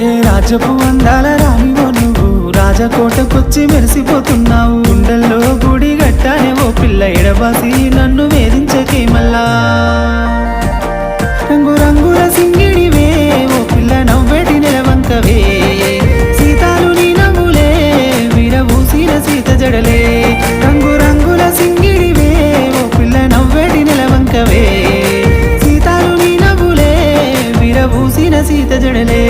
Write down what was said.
ఏ రాజపు అందాల రానివో నువ్వు రాజకోటకొచ్చి మెరిసిపోతున్నావు. గుండెల్లో గుడి గట్టానే ఓ పిల్ల ఎడబాసి నన్ను వేధించకే మల్లా. రంగు రంగుల సింగిడివే ఓ పిల్ల నవ్వేటి నెలవంకవే. సీతాలు నీ నవ్వులే విరబూసిన సీత జడలే. రంగు రంగుల సింగిడివే ఓ పిల్ల నవ్వేటి నెలవంకవే. సీతాలు నీ నవ్వులే విరబూసిన సీత జడలే.